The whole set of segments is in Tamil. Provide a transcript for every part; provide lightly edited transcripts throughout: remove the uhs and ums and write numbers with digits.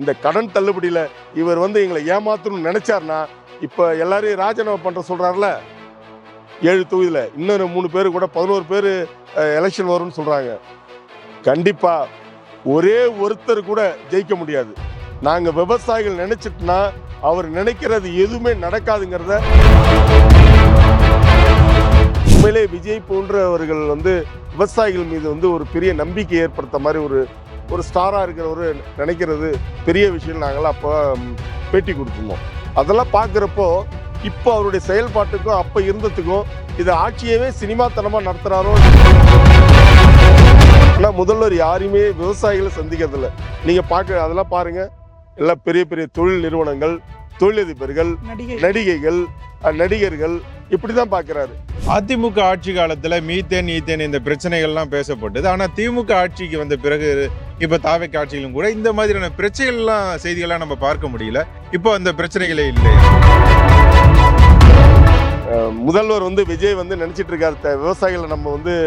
இந்த கடன் தள்ளுபடியில இவர் எங்களை ஏமாத்தணும்னு நினைச்சாருன்னா இப்ப எல்லாரையும் ராஜினாமா பண்ற சொல்றாருல 7 தொகுதியில இன்னொரு 3 பேரு கூட 11 பேரு எலெக்ஷன் வரும்னு சொல்றாங்க. கண்டிப்பா ஒரே ஒருத்தர் கூட ஜெயிக்க முடியாது. நாங்க விவசாயிகள் நினைச்சிட்டுனா அவர் நினைக்கிறது எதுவுமே நடக்காதுங்கிறத உண்மையிலே விஜய் போன்றவர்கள் விவசாயிகள் மீது ஒரு பெரிய நம்பிக்கை ஏற்படுத்த மாதிரி ஒரு ஸ்டாரா இருக்கிறவரு நினைக்கிறது பெரிய விஷயம். நாங்களாம் அப்போ பேட்டி கொடுத்துருந்தோம். அதெல்லாம் பார்க்குறப்போ இப்போ அவருடைய செயல்பாட்டுக்கும் அப்போ இருந்ததுக்கும் இது ஆட்சியவே சினிமாத்தனமா நடத்துறாரோ. ஆனால் முதல்வர் யாரையுமே விவசாயிகளை சந்திக்கிறதில்ல. நீங்க பார்க்க அதெல்லாம் பாருங்க, எல்லாம் பெரிய பெரிய தொழில் நிறுவனங்கள், தொழிலதிபர்கள், நடிகைகள், நடிகர்கள் இப்படிதான் பார்க்கிறாரு. அதிமுக ஆட்சி காலத்துல மீத்தேன் ஈத்தேன் இந்த பிரச்சனைகள்லாம் பேசப்பட்டது. ஆனா திமுக ஆட்சிக்கு வந்த பிறகு இப்ப தாவேக்கா ஆட்சியிலும் கூட இந்த மாதிரியான பிரச்சனைகள்லாம் செய்திகள்லாம் நம்ம பார்க்க முடியல. இப்போ அந்த பிரச்சனைகளே இல்லை. முதல்வர் விஜய் நினைச்சிட்டு இருக்காரு விவசாயிகளை நம்ம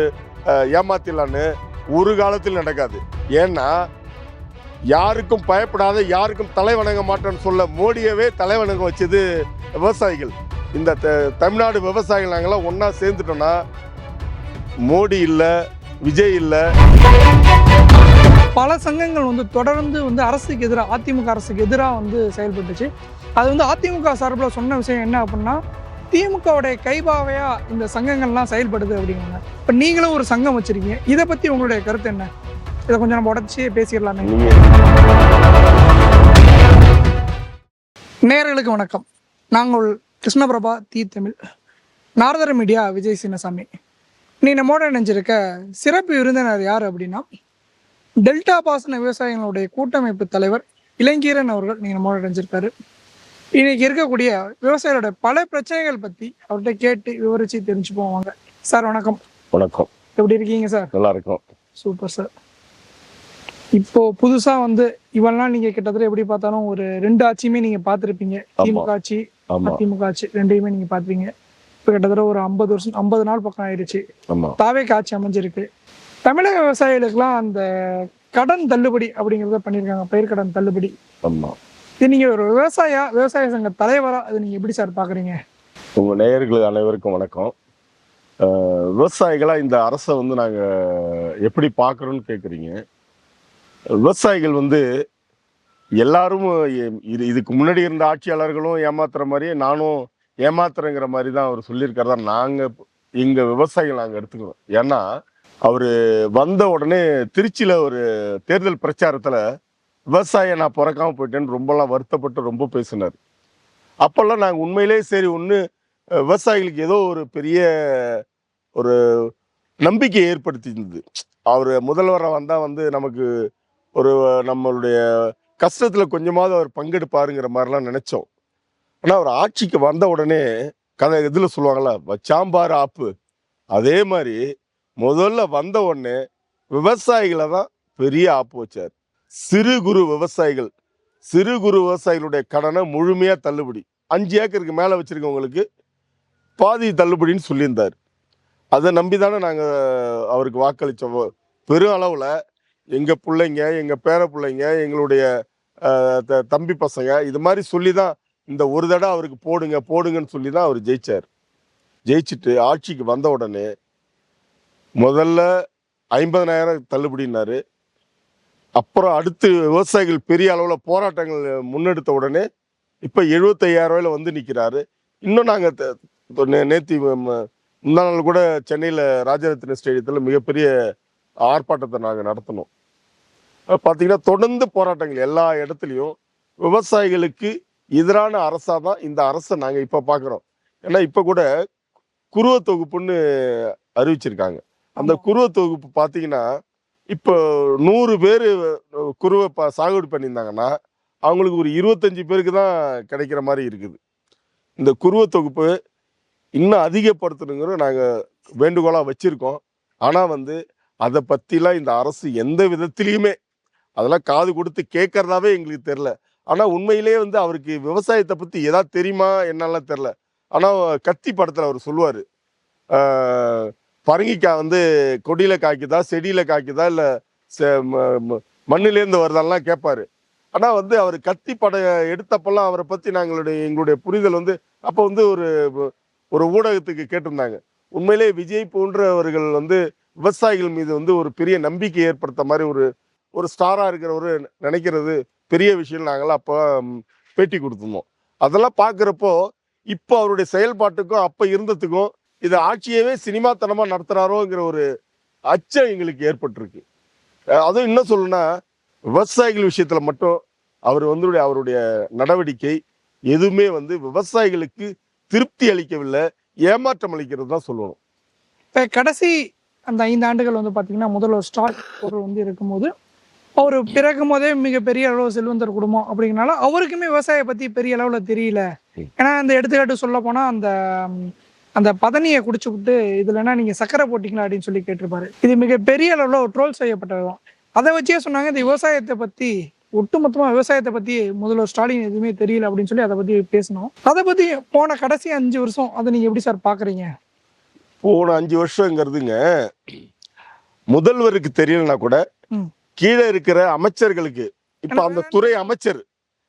ஏமாத்திடலான்னு. ஒரு காலத்தில் நடக்காது. ஏன்னா யாருக்கும் பயப்படாத, யாருக்கும் தலை வணங்க மாட்டேன்னு சொல்ல மோடியவே தலை வணங்க வச்சது விவசாயிகள். இந்த தமிழ்நாடு விவசாயிகள் நாங்களாம் ஒன்னா சேர்ந்துட்டோம்னா மோடி இல்ல, விஜய் இல்ல. பல சங்கங்கள் தொடர்ந்து அரசுக்கு எதிராக, அதிமுக அரசுக்கு எதிராக செயல்பட்டுச்சு. அது அதிமுக சார்பில் சொன்ன விஷயம் என்ன அப்படின்னா, திமுகவுடைய கைபாவையா இந்த சங்கங்கள்லாம் செயல்படுது அப்படிங்கிறாங்க. இப்போ நீங்களும் ஒரு சங்கம் வச்சிருக்கீங்க, இதை பத்தி உங்களுடைய கருத்து என்ன? இதை கொஞ்சம் நம்ம உடச்சி பேசிடலாமே. நேயர்களுக்கு வணக்கம். நாங்கள் கிருஷ்ணபிரபா தி தமிழ், நாரதர் மீடியா விஜய் சின்னசாமி. நீ நம்மோட நினைஞ்சிருக்க சிறப்பு விருந்தினர் யார் அப்படின்னா, டெல்டா பாசன விவசாயிகளுடைய கூட்டமைப்பு தலைவர் இளங்கீரன் அவர்கள் நீங்கள் நம்மோட நினைஞ்சிருக்காரு. இன்னைக்கு இருக்கக்கூடிய விவசாயிகளோட பல பிரச்சனைகள் பற்றி அவர்கிட்ட கேட்டு விவரிச்சு தெரிஞ்சு போவாங்க. சார் வணக்கம். வணக்கம். எப்படி இருக்கீங்க சார்? நல்லா இருக்கும். Super sir. இப்போ புதுசா இவெல்லாம் நீங்க கிட்டத்தட்ட எப்படி பார்த்தாலும் ஒரு 2 ஆட்சியுமே நீங்க பார்த்துருப்பீங்க. திமுக ஆட்சி, அதிமுக ஆட்சி ரெண்டையுமே நீங்க பார்த்துப்பீங்க. இப்போ கிட்டத்தட்ட ஒரு 50 வருஷம், 50 நாள் பக்கம் ஆயிடுச்சு தாவேக்கா ஆட்சி அமைஞ்சிருக்கு. தமிழக விவசாயிகளுக்கெல்லாம் அந்த கடன் தள்ளுபடி அப்படிங்கிறத பண்ணியிருக்காங்க, பயிர் கடன் தள்ளுபடி. இது நீங்க ஒரு விவசாய சங்க தலைவரா அது நீங்க எப்படி சார் பாக்குறீங்க? உங்க நேயர்களுக்கு அனைவருக்கும் வணக்கம். விவசாயிகளா இந்த அரசை நாங்க எப்படி பாக்குறோம்னு கேக்குறீங்க. விவசாயிகள் எல்லாரும் இதுக்கு முன்னாடி இருந்த ஆட்சியாளர்களும் ஏமாத்துற மாதிரியே நானும் ஏமாத்துறேங்கிற மாதிரி தான் அவர் சொல்லியிருக்காரு. நாங்க எங்க விவசாயிகள் நாங்க எடுத்துக்கிறோம். ஏன்னா அவரு வந்த உடனே திருச்சியில ஒரு தேர்தல் பிரச்சாரத்துல விவசாயம் நான் பிறக்காம போயிட்டேன்னு ரொம்பலாம் வருத்தப்பட்டு ரொம்ப பேசினார். அப்பெல்லாம் நாங்கள் உண்மையிலே சரி ஒன்று விவசாயிகளுக்கு ஏதோ ஒரு பெரிய ஒரு நம்பிக்கை ஏற்படுத்தி இருந்தது. அவர் முதல்வரை வந்தால் நமக்கு ஒரு நம்மளுடைய கஷ்டத்தில் கொஞ்சமாவது அவர் பங்கெடுப்பாருங்கிற மாதிரிலாம் நினச்சோம். ஆனால் அவர் ஆட்சிக்கு வந்த உடனே கதை இதில் சொல்லுவாங்களா, வச்சாம்பார் ஆப்பு, அதே மாதிரி முதல்ல வந்த உடனே விவசாயிகளை தான் பெரிய ஆப்பு வச்சார். சிறு குறு விவசாயிகளுடைய கடனை முழுமையா தள்ளுபடி, 5 ஏக்கருக்கு மேல வச்சிருக்கவங்களுக்கு பாதி தள்ளுபடின்னு சொல்லியிருந்தார். அதை நம்பிதானே நாங்க அவருக்கு வாக்களிச்சோம். பெரும் அளவுல எங்க பிள்ளைங்க, எங்க பேர பிள்ளைங்க, எங்களுடைய தம்பி பசங்க இது மாதிரி சொல்லிதான் இந்த ஒரு தடவை அவருக்கு போடுங்கன்னு சொல்லிதான் அவர் ஜெயிச்சார். ஜெயிச்சுட்டு ஆட்சிக்கு வந்த உடனே முதல்ல 50,000 தள்ளுபடினாரு. அப்புறம் அடுத்து விவசாயிகள் பெரிய அளவில் போராட்டங்கள் முன்னெடுத்த உடனே இப்போ 75,000 நிற்கிறாரு. இன்னும் நாங்கள் நேற்று முந்தா நாள் கூட சென்னையில் ராஜரத்ன ஸ்டேடியத்தில் மிகப்பெரிய ஆர்ப்பாட்டத்தை நாங்கள் நடத்தினோம். பார்த்தீங்கன்னா தொடர்ந்து போராட்டங்கள் எல்லா இடத்துலையும் விவசாயிகளுக்கு எதிரான அரசாக தான் இந்த அரசை நாங்கள் இப்போ பார்க்குறோம். ஏன்னா இப்போ கூட குருவ தொகுப்புன்னு அறிவிச்சிருக்காங்க. அந்த குருவ தொகுப்பு பார்த்தீங்கன்னா இப்போ 100 பேர் குருவை சாகுபடி பண்ணியிருந்தாங்கன்னா அவங்களுக்கு ஒரு 25 பேருக்கு தான் கிடைக்கிற மாதிரி இருக்குது. இந்த குருவ தொகுப்பு இன்னும் அதிகப்படுத்தணுங்கிற நாங்கள் வேண்டுகோளாக வச்சுருக்கோம். ஆனால் அதை பற்றிலாம் இந்த அரசு எந்த விதத்திலையுமே அதெல்லாம் காது கொடுத்து கேட்கறதாவே எங்களுக்கு தெரில. ஆனால் உண்மையிலேயே அவருக்கு விவசாயத்தை பற்றி ஏதாவது தெரியுமா என்னெல்லாம் தெரில. ஆனால் கத்தி படத்தில் அவர் சொல்லுவார், பரங்கிக்காய் கொடியில காய்க்குதா, செடியில காய்க்குதா, இல்லை மண்ணிலேருந்து வருதாலாம் கேட்பாரு. ஆனால் வந்து அவர் கத்தி படைய எடுத்தப்பெல்லாம் அவரை பற்றி எங்களுடைய புரிதல் வந்து அப்போ வந்து ஒரு ஊடகத்துக்கு கேட்டிருந்தாங்க. உண்மையிலே விஜய் போன்றவர்கள் வந்து விவசாயிகள் மீது வந்து ஒரு பெரிய நம்பிக்கை ஏற்படுத்த மாதிரி ஒரு ஸ்டாராக இருக்கிறவரு நினைக்கிறது பெரிய விஷயம். நாங்களாம் அப்போ பேட்டி கொடுத்துருந்தோம். அதெல்லாம் பார்க்குறப்போ இப்போ அவருடைய செயல்பாட்டுக்கும் அப்போ இருந்ததுக்கும் இது ஆட்சியவே சினிமாத்தனமாக நடத்துகிறாரோங்கிற ஒரு அச்சம் எங்களுக்கு ஏற்பட்டிருக்கு. அதுவும் இன்னும் சொல்லணும்னா விவசாயிகள் விஷயத்தில் மட்டும் அவருடைய நடவடிக்கை எதுவுமே வந்து விவசாயிகளுக்கு திருப்தி அளிக்கவில்லை, ஏமாற்றம் அளிக்கிறது தான் சொல்லணும். இப்போ கடைசி அந்த 5 ஆண்டுகள் வந்து பார்த்தீங்கன்னா முதல்வர் ஸ்டாலின் அவர் வந்து இருக்கும்போது அவர் பிறக்கும் போதே மிகப்பெரிய அளவு செல்வந்தர் குடும்பம் அப்படிங்கிறனால அவருக்குமே விவசாய பற்றி பெரிய அளவில் தெரியல. ஏன்னா அந்த எடுத்துக்காட்டு சொல்ல போனால் அந்த பதனியை குடிச்சு விட்டு இதுலன்னா நீங்கள் சக்கரை போட்டிங்களா அப்படின்னு சொல்லி கேட்டிருப்பாரு. இது மிகப்பெரிய அளவில் ஒரு ட்ரோல் செய்யப்பட்டதுதான். அதை வச்சே சொன்னாங்க இந்த விவசாயத்தை பற்றி ஒட்டுமொத்தமாக விவசாயத்தை பற்றி முதல்வர் ஸ்டாலின் எதுவுமே தெரியல அப்படின்னு சொல்லி அதை பற்றி பேசணும். அதை பற்றி போன கடைசி 5 வருஷம் அதை நீங்கள் எப்படி சார் பார்க்குறீங்க? போன 5 வருஷங்கிறதுங்க முதல்வருக்கு தெரியலனா கூட கீழே இருக்கிற அமைச்சர்களுக்கு, இப்ப அந்த துறை அமைச்சர்,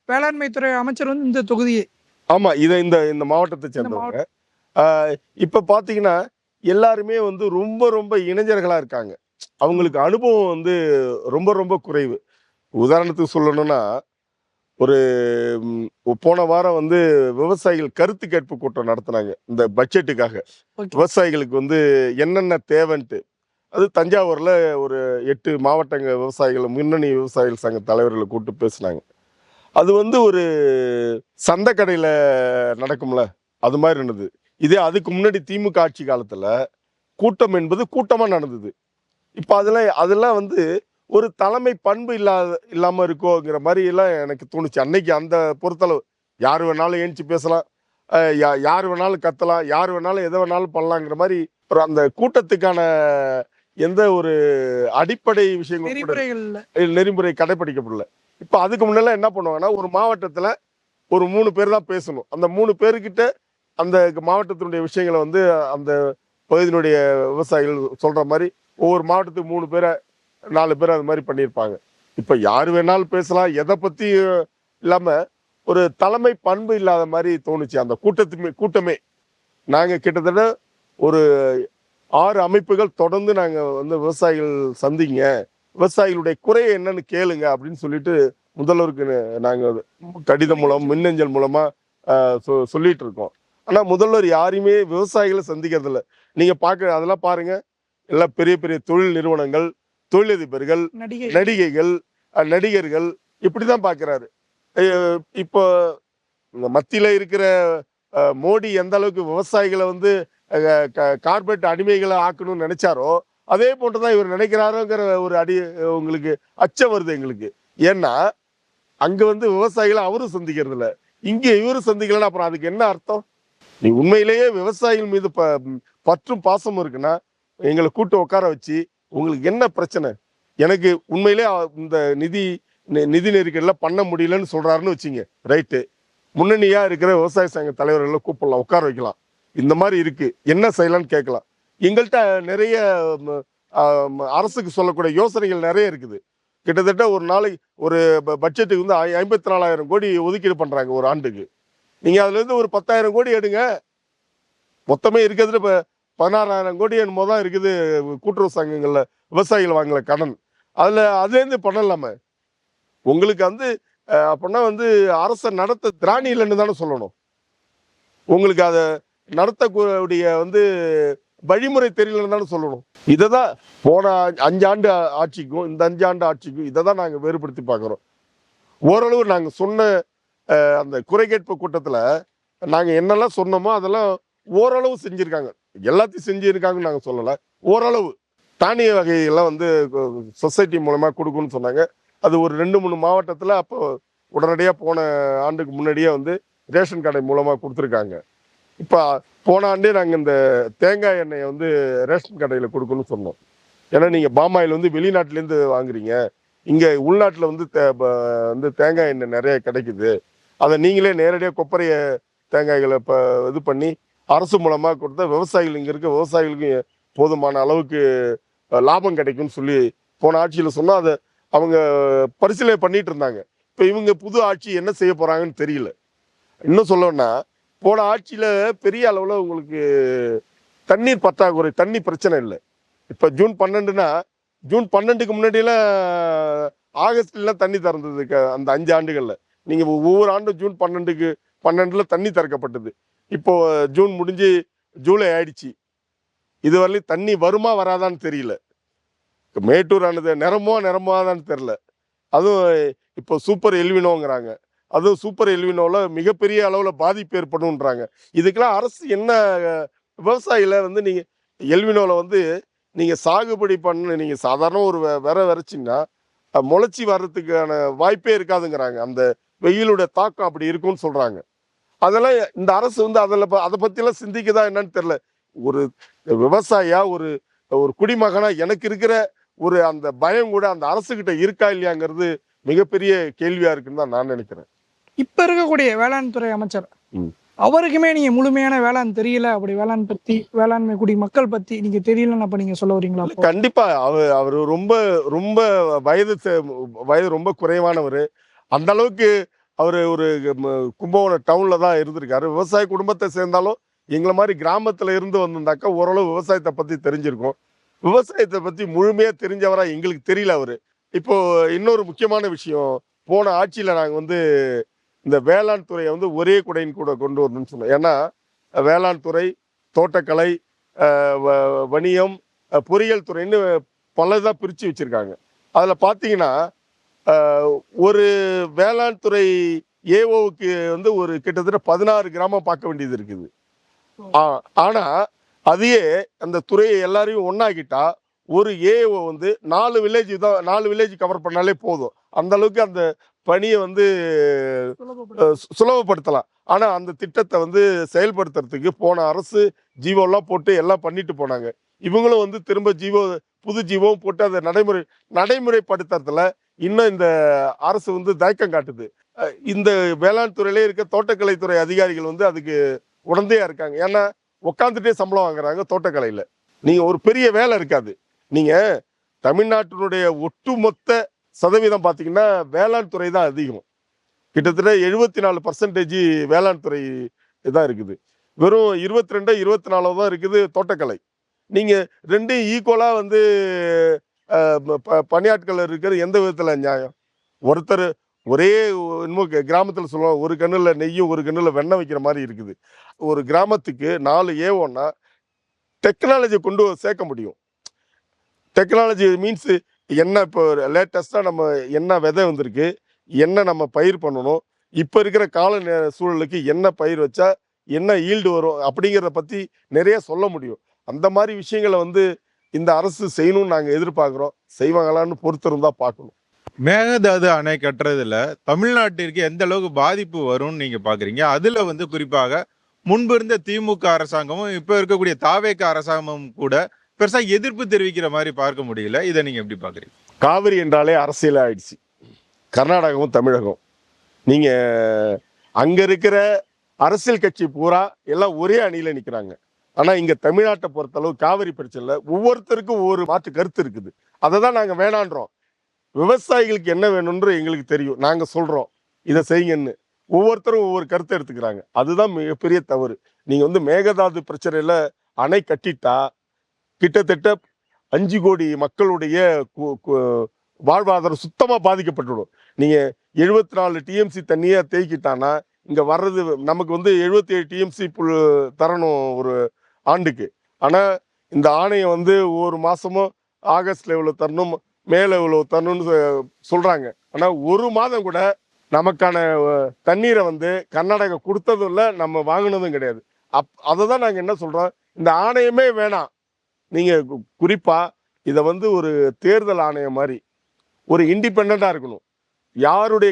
வேளாண்மை துறை அமைச்சர் வந்து இந்த தொகுதியே, ஆமா, இந்த மாவட்டத்தை சேர்ந்தவங்க. இப்ப பாத்தீங்கன்னா எல்லாருமே வந்து ரொம்ப ரொம்ப இளைஞர்களா இருக்காங்க. அவங்களுக்கு அனுபவம் வந்து ரொம்ப ரொம்ப குறைவு. உதாரணத்துக்கு சொல்லணும்னா போன வாரம் வந்து விவசாயிகள் கருத்து கேட்பு கூட்டம் நடத்தினாங்க இந்த பட்ஜெட்டுக்காக. விவசாயிகளுக்கு வந்து என்னென்ன தேவைன்ட்டு. அது தஞ்சாவூர்ல ஒரு 8 மாவட்டங்க விவசாயிகள், முன்னணி விவசாயிகள் சங்க தலைவர்களை கூப்பிட்டு பேசினாங்க. அது வந்து ஒரு சந்தை கடையில நடக்கும்ல, அது மாதிரி இருந்தது. இதே அதுக்கு முன்னாடி திமுக ஆட்சி காலத்துல கூட்டம் என்பது கூட்டமா நடந்தது. இப்ப அதெல்லாம் வந்து ஒரு தலைமை பண்பு இல்லாம இருக்கோங்கிற மாதிரி எல்லாம் எனக்கு தோணுச்சு அன்னைக்கு. அந்த பொறுத்தளவு யார் வேணாலும் ஏஞ்சி பேசலாம், யார் வேணாலும் கத்தலாம், யார் வேணாலும் எதை வேணாலும் பண்ணலாங்கிற மாதிரி ஒரு அந்த கூட்டத்துக்கான எந்த ஒரு அடிப்படை விஷயங்கள் நெறிமுறை கடைபிடிக்கப்படல. இப்ப அதுக்கு முன்னால என்ன பண்ணுவாங்கன்னா ஒரு மாவட்டத்துல ஒரு 3 பேர் தான் பேசணும். அந்த 3 பேருக்கிட்ட அந்த மாவட்டத்தினுடைய விஷயங்களை வந்து அந்த பகுதியினுடைய விவசாயிகள் சொல்ற மாதிரி ஒவ்வொரு மாவட்டத்துக்கு 3 பேரை 4 பேர் அது மாதிரி பண்ணியிருப்பாங்க. இப்ப யாரு வேணாலும் பேசலாம், எதை பத்தி இல்லாம ஒரு தலைமை பண்பு இல்லாத மாதிரி தோணுச்சு அந்த கூட்டமே. நாங்க கிட்டத்தட்ட ஒரு 6 அமைப்புகள் தொடர்ந்து நாங்க வந்து விவசாயிகள் சந்திங்க, விவசாயிகளுடைய குறையை என்னன்னு கேளுங்க அப்படின்னு சொல்லிட்டு முதல்வருக்கு நாங்க கடிதம் மூலம் மின்னஞ்சல் மூலமா சொல்லிட்டு இருக்கோம். ஆனா முதல்வர் யாரையுமே விவசாயிகளை சந்திக்கிறது இல்லை. நீங்க அதெல்லாம் பாருங்க, எல்லாம் பெரிய பெரிய தொழில் நிறுவனங்கள், தொழிலதிபர்கள், நடிகைகள், நடிகர்கள் இப்படிதான் பாக்குறாரு. இப்போ மத்தியில இருக்கிற மோடி எந்த அளவுக்கு விவசாயிகளை வந்து கார்பரேட் அடிமைகளை ஆக்கணும்னு நினைச்சாரோ அதே போன்றுதான் இவர் நினைக்கிறாரோங்கிற ஒரு உங்களுக்கு அச்சம் வருது எங்களுக்கு. ஏன்னா அங்க வந்து விவசாயிகளை அவரும் சந்திக்கிறது இல்லை, இங்க இவரும் சந்திக்கலன்னா அப்புறம் அதுக்கு என்ன அர்த்தம்? நீ உண்மையிலேயே விவசாயிகள் மீது பற்றும் பாசமும் இருக்குன்னா எங்களை கூட்டு உட்கார வச்சு உங்களுக்கு என்ன பிரச்சனை, எனக்கு உண்மையிலே இந்த நிதி நெருக்கடியில் பண்ண முடியலன்னு சொல்றாருன்னு வச்சுங்க, ரைட்டு, முன்னணியா இருக்கிற விவசாய சங்க தலைவர்களை கூப்பிடலாம், உட்கார வைக்கலாம், இந்த மாதிரி இருக்கு என்ன செய்யலாம்னு கேட்கலாம். எங்கள்கிட்ட நிறைய அரசுக்கு சொல்லக்கூடிய யோசனைகள் நிறைய இருக்குது. கிட்டத்தட்ட ஒரு நாளைக்கு ஒரு பட்ஜெட்டுக்கு வந்து 54,000 கோடி ஒதுக்கீடு பண்றாங்க ஒரு ஆண்டுக்கு. நீங்க அதுல இருந்து ஒரு 10,000 கோடி எடுங்க, மொத்தமே இருக்கிறது இப்ப 16,000 கோடி என்னமோ தான் இருக்குது கூட்டுறவு சங்கங்கள்ல விவசாயிகள் வாங்கல கடன். அதுல இருந்து பண்ணலாம உங்களுக்கு வந்து அப்படின்னா வந்து அரச நடத்த திராணி இல்லைன்னு தானே சொல்லணும். உங்களுக்கு அதை நடத்தக்கூடிய வந்து வழிமுறை தெரியலன்னு தானே சொல்லணும். இதைதான் போன 5 ஆண்டு ஆட்சிக்கும் இந்த 5 ஆண்டு ஆட்சிக்கும் இதை தான் நாங்கள் வேறுபடுத்தி பார்க்குறோம். ஓரளவு நாங்கள் சொன்ன அந்த குறை கேட்பு கூட்டத்தில் நாங்கள் என்னெல்லாம் சொன்னோமோ அதெல்லாம் ஓரளவு செஞ்சுருக்காங்க. எல்லாத்தையும் செஞ்சுருக்காங்கன்னு நாங்கள் சொல்லலை, ஓரளவு தானிய வகையெல்லாம் வந்து சொசைட்டி மூலமாக கொடுக்கணும்னு சொன்னாங்க. அது ஒரு 2-3 மாவட்டத்தில் அப்போ உடனடியாக போன ஆண்டுக்கு முன்னாடியே வந்து ரேஷன் கடை மூலமாக கொடுத்துருக்காங்க. இப்போ போன ஆண்டே நாங்கள் இந்த தேங்காய் எண்ணெயை வந்து ரேஷன் கடையில் கொடுக்கணும்னு சொன்னோம். ஏன்னா நீங்கள் பாமாயில் வந்து வெளிநாட்டிலேருந்து வாங்குறீங்க, இங்கே உள்நாட்டில் வந்து தேங்காய் எண்ணெய் நிறைய கிடைக்குது, அதை நீங்களே நேரடியாக கொப்பரைய தேங்காய்களை இப்போ இது பண்ணி அரசு மூலமாக கொடுத்தா விவசாயிகள் இங்கே இருக்க விவசாயிகளுக்கு போதுமான அளவுக்கு லாபம் கிடைக்கும்னு சொல்லி போன ஆட்சியில் சொன்னால் அதை அவங்க பரிசீலனை பண்ணிட்டு இருந்தாங்க. இப்போ இவங்க புது ஆட்சி என்ன செய்ய போறாங்கன்னு தெரியல. இன்னும் சொல்லணும்னா போன ஆட்சியில பெரிய அளவில் உங்களுக்கு தண்ணீர் பற்றாக்குறை, தண்ணி பிரச்சனை இல்லை. இப்போ ஜூன் 12னா ஜூன் 12க்கு முன்னாடியெல்லாம் ஆகஸ்ட்லாம் தண்ணி திறந்தது. அந்த 5 ஆண்டுகள்ல நீங்க ஒவ்வொரு ஆண்டும் ஜூன் 12ல தண்ணி திறக்கப்பட்டது. இப்போ ஜூன் முடிஞ்சு ஜூலை ஆயிடுச்சு. இதுவரையிலும் தண்ணி வருமா வராதான்னு தெரியல. மேட்டூர் ஆனது நிரம்புமாதான்னு தெரியல. அதுவும் இப்போ சூப்பர் எல்வினோங்கிறாங்க. அதுவும் சூப்பர் எல்வினோவில் மிகப்பெரிய அளவில் பாதிப்பு ஏற்படும்ன்றாங்க. இதுக்கெல்லாம் அரசு என்ன, விவசாயிகளை வந்து நீங்கள் எல்வினோவில் வந்து நீங்கள் சாகுபடி பண்ண, நீங்கள் சாதாரண ஒரு விரைச்சிங்கன்னா முளைச்சி வர்றதுக்கான வாய்ப்பே இருக்காதுங்கிறாங்க. அந்த வெயிலுடைய தாக்கம் அப்படி இருக்கும்னு சொல்கிறாங்க. அதெல்லாம் இந்த அரசு வந்து அதை பற்றிலாம் சிந்திக்குதா என்னன்னு தெரியல. ஒரு விவசாயியா, ஒரு ஒரு குடிமகனா எனக்கு இருக்கிற ஒரு அந்த பயம் கூட அந்த அரசுகிட்ட இருக்கா இல்லையாங்கிறது மிகப்பெரிய கேள்வியா இருக்குன்னு தான் நான் நினைக்கிறேன். இப்ப இருக்கக்கூடிய வேளாண் துறை அமைச்சர் அவருக்குமே நீங்க முழுமையான வேளாண் தெரியல, அப்படி வேளாண் பத்தி, வேளாண்மை குடி மக்கள் பத்தி நீங்க தெரியலன்னு அப்ப நீங்க சொல்ல வரீங்களா? கண்டிப்பா. அவர் ரொம்ப ரொம்ப வயது ரொம்ப குறைவானவர். அந்த அளவுக்கு அவர் ஒரு கும்பகோணம் டவுன்ல தான் இருந்திருக்காரு. விவசாய குடும்பத்தை சேர்ந்தாலும் எங்களை மாதிரி கிராமத்துல இருந்து வந்திருந்தாக்கா ஓரளவு விவசாயத்தை பத்தி தெரிஞ்சிருக்கும். விவசாயத்தை பத்தி முழுமையா தெரிஞ்சவரா எங்களுக்கு தெரியல அவரு. இப்போ இன்னொரு முக்கியமான விஷயம், போன ஆட்சியில நாங்க வந்து இந்த வேளாண் துறையை வந்து ஒரே குடையின் கூட கொண்டு வரணும்னு சொன்னோம். ஏன்னா வேளாண் துறை, தோட்டக்கலை, வணிகம், பொறியியல் துறைன்னு பலதா பிரிச்சு வச்சிருக்காங்க. அதுல பாத்தீங்கன்னா ஒரு வேளாண் துறை ஏஓவுக்கு வந்து ஒரு கிட்டத்தட்ட 16 கிராமம் பார்க்க வேண்டியது இருக்குது. ஆனா அதையே அந்த துறையை எல்லாரையும் ஒன்னாக்கிட்டா ஒரு ஏஓ வந்து 4 வில்லேஜ் கவர் பண்ணாலே போதும். அந்த அளவுக்கு அந்த பணியை வந்து சுலபப்படுத்தலாம். ஆனா அந்த திட்டத்தை வந்து செயல்படுத்துறதுக்கு போன அரசு ஜீவோலாம் போட்டு எல்லாம் பண்ணிட்டு போனாங்க. இவங்களும் வந்து திரும்ப புது ஜீவோவும் போட்டு அதை நடைமுறைப்படுத்துறதுல இன்னும் இந்த அரசு வந்து தயக்கம் காட்டுது. இந்த வேளாண் துறையிலே இருக்க தோட்டக்கலைத்துறை அதிகாரிகள் வந்து அதுக்கு உடந்தையா இருக்காங்க. ஏன்னா உட்காந்துட்டே சம்பளம் வாங்குறாங்க தோட்டக்கலையில. நீங்க ஒரு பெரிய வேலை இருக்காது. நீங்க தமிழ்நாட்டினுடைய ஒட்டுமொத்த சதவீதம் பார்த்தீங்கன்னா வேளாண் துறை தான் அதிகம். கிட்டத்தட்ட 74% வேளாண் துறை தான் இருக்குது. வெறும் 22 24 தான் இருக்குது தோட்டக்கலை. நீங்க ரெண்டும் ஈக்குவலா வந்து பணியாட்கள் இருக்கிறது எந்த விதத்துல நியாயம்? ஒருத்தர் ஒரே இன்னும் கிராமத்தில் சொல்லுவாங்க, ஒரு கண்ணுல நெய்யும் ஒரு கண்ணுல வெண்ணெய் வைக்கிற மாதிரி இருக்குது. ஒரு கிராமத்துக்கு 4 ஏவோன்னா டெக்னாலஜி கொண்டு சேர்க்க முடியும். டெக்னாலஜி மீன்ஸ் என்ன, இப்போ லேட்டஸ்டா நம்ம என்ன விதை வந்திருக்கு, என்ன நம்ம பயிர் பண்ணணும், இப்போ இருக்கிற கால சூழலுக்கு என்ன பயிர் வச்சா என்ன ஈல்டு வரும் அப்படிங்கிறத பத்தி நிறைய சொல்ல முடியும். அந்த மாதிரி விஷயங்களை வந்து இந்த அரசு செய்யணும்னு நாங்கள் எதிர்பார்க்குறோம். செய்வாங்களான்னு பொறுத்திருந்தா பார்க்கணும். மேகதாது அணை கட்டுறதுல தமிழ்நாட்டிற்கு எந்த அளவுக்கு பாதிப்பு வரும்னு நீங்க பாக்குறீங்க? அதுல வந்து குறிப்பாக முன்பு இருந்த திமுக அரசாங்கமும் இப்ப இருக்கக்கூடிய தாவேக அரசாங்கமும் கூட பெருசா எதிர்ப்பு தெரிவிக்கிற மாதிரி பார்க்க முடியல. இதை நீங்க எப்படி பாக்குறீங்க? காவிரி என்றாலே அரசியல் ஆயிடுச்சு. கர்நாடகமும் தமிழகம், நீங்க அங்க இருக்கிற அரசியல் கட்சி பூரா எல்லாம் ஒரே அணியில நிக்கிறாங்க. ஆனா இங்க தமிழ்நாட்டை பொறுத்தளவு காவிரி பிரச்சனை ஒவ்வொருத்தருக்கும் ஒவ்வொரு மாற்று கருத்து இருக்குது. அதை தான் நாங்க வேணான்றோம். விவசாயிகளுக்கு என்ன வேணும்ன்ற எங்களுக்கு தெரியும். நாங்க சொல்றோம் இதை செய்யுங்கன்னு. ஒவ்வொருத்தரும் ஒவ்வொரு கருத்தை எடுத்துக்கிறாங்க. அதுதான் மிகப்பெரிய தவறு. நீங்க வந்து மேகதாது பிரச்சனையில அணை கட்டிட்டா கிட்டத்தட்ட 5 கோடி மக்களுடைய வாழ்வாதாரம் சுத்தமா பாதிக்கப்பட்டுடும். நீங்க 74 டிஎம்சி தண்ணியை தேய்க்கிட்டானா இங்க வர்றது நமக்கு வந்து 77 டிஎம்சி தரணும் ஒரு ஆண்டுக்கு. ஆனா இந்த ஆணையம் வந்து ஒவ்வொரு மாசமும் ஆகஸ்ட்ல இவ்வளவு தரணும், மேல இவ்வளவு தரணும்னு சொல்றாங்க. ஆனா ஒரு மாதம் கூட நமக்கான தண்ணீரை வந்து கர்நாடகா கொடுத்ததும் இல்லை, நம்ம வாங்கினதும் கிடையாது. அதை தான் நாங்கள் என்ன சொல்றோம், இந்த ஆணையமே வேணாம். நீங்க குறிப்பா இதை வந்து ஒரு தேர்தல் ஆணையம் மாதிரி ஒரு இண்டிபெண்டா இருக்கணும். யாருடைய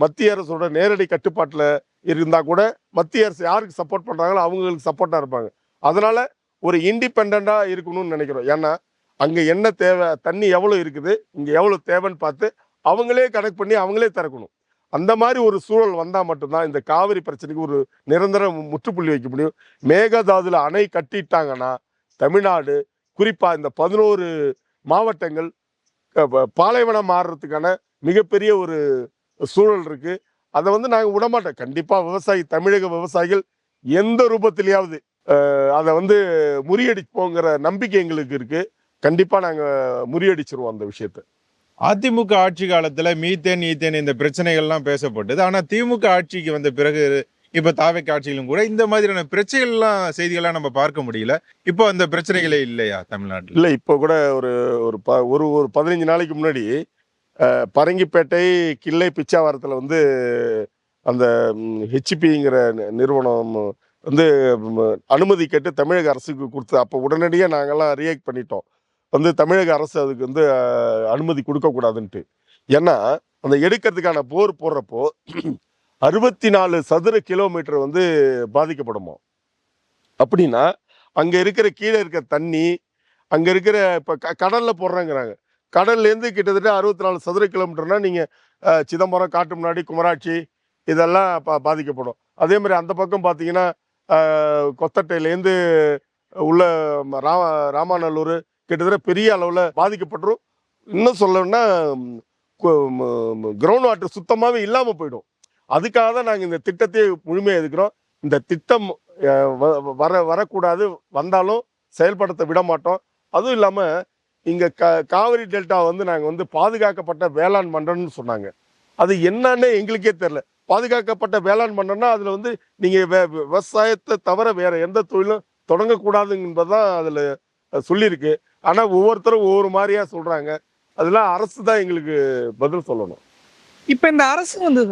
மத்திய அரசோட நேரடி கட்டுப்பாட்டில் இருந்தா கூட மத்திய அரசு யாருக்கு சப்போர்ட் பண்றாங்களோ அவங்களுக்கு சப்போர்ட்டா இருப்பாங்க. அதனால ஒரு இண்டிபெண்டா இருக்கணும்னு நினைக்கிறோம். ஏன்னா அங்க என்ன தேவை, தண்ணி எவ்வளவு இருக்குது, இங்க எவ்வளவு தேவைன்னு பார்த்து அவங்களே கனெக்ட் பண்ணி அவங்களே திறக்கணும். அந்த மாதிரி ஒரு சூழல் வந்தா மட்டும்தான் இந்த காவிரி பிரச்சனைக்கு ஒரு நிரந்தர முற்றுப்புள்ளி வைக்க முடியும். மேகதாதுல அணை கட்டிட்டாங்கன்னா தமிழ்நாடு குறிப்பா இந்த 11 மாவட்டங்கள் பாலைவனம் மாறுறதுக்கான மிகப்பெரிய ஒரு சூழல் இருக்கு. அதை வந்து நாங்க விடமாட்டோம். கண்டிப்பா தமிழக விவசாயிகள் எந்த ரூபத்திலேயாவது அதை வந்து முறியடிப்போங்கிற நம்பிக்கை எங்களுக்கு இருக்கு. கண்டிப்பா நாங்க முறியடிச்சிருவோம் அந்த விஷயத்த. அதிமுக ஆட்சி காலத்துல மீத்தேன் ஈத்தேன் இந்த பிரச்சனைகள்லாம் பேசப்பட்டது. ஆனா திமுக ஆட்சிக்கு வந்த பிறகு இப்ப தாவேக்கா ஆட்சியிலும் கூட இந்த மாதிரியான பிரச்சனைகள்லாம் செய்திகள்லாம் நம்ம பார்க்க முடியல. இப்போ அந்த பிரச்சனைகளே இல்லையா தமிழ்நாட்டுல? இல்ல, இப்போ கூட ஒரு ஒரு 15 நாளைக்கு முன்னாடி பரங்கிப்பேட்டை கிள்ளை பிச்சாவரத்துல வந்து அந்த ஹெச்பிங்கிற நிறுவனம் வந்து அனுமதி கேட்டு தமிழக அரசுக்கு கொடுத்து, அப்போ உடனடியாக நாங்கெல்லாம் ரியாக்ட் பண்ணிட்டோம். வந்து தமிழக அரசு அதுக்கு வந்து அனுமதி கொடுக்கக்கூடாதுன்ட்டு. ஏன்னா அந்த எடுக்கிறதுக்கான போர் போடுறப்போ 64 சதுர கிலோமீட்டர் வந்து பாதிக்கப்படுமோ. அப்படின்னா அங்க இருக்கிற கீழே இருக்கிற தண்ணி, அங்க இருக்கிற இப்ப கடல்ல போடுறாங்கிறாங்க. கடல்லேருந்து கிட்டத்தட்ட 64 சதுர கிலோமீட்டர்னா நீங்க சிதம்பரம், காட்டு முன்னாடி, குமராட்சி இதெல்லாம் பாதிக்கப்படும். அதே மாதிரி அந்த பக்கம் பார்த்தீங்கன்னா கொத்தட்டையிலேருந்து உள்ள ராமாநல்லூர் கிட்டத்தட்ட பெரிய அளவில் பாதிக்கப்பட்டுரும். இன்னும் சொல்லணும்னா கிரவுண்ட் வாட்டர் சுத்தமாகவே இல்லாமல் போயிடும். அதுக்காக தான் நாங்கள் இந்த திட்டத்தை முழுமையாக எதுக்கிறோம். இந்த திட்டம் வரக்கூடாது, வந்தாலும் செயல்படுத்த விட மாட்டோம். அதுவும் இல்லாமல் இங்கே காவிரி டெல்டா வந்து நாங்கள் வந்து பாதுகாக்கப்பட்ட வேளாண் மண்டலம்னு சொன்னாங்க. அது என்னன்னு எங்களுக்கே தெரில. பாதுகாக்கப்பட்ட வேளாண் மண்டலம்னா அதில் வந்து நீங்கள் விவசாயத்தை தவிர வேற எந்த தொழிலும் தொடங்கக்கூடாது என்பதுதான் அதில் சொல்லியிருக்கு. ஆனால் ஒவ்வொருத்தரும் ஒவ்வொரு மாதிரியா சொல்றாங்க. அதெல்லாம் அரசு தான் எங்களுக்கு பதில் சொல்லணும். இப்போ இந்த அரசு வந்து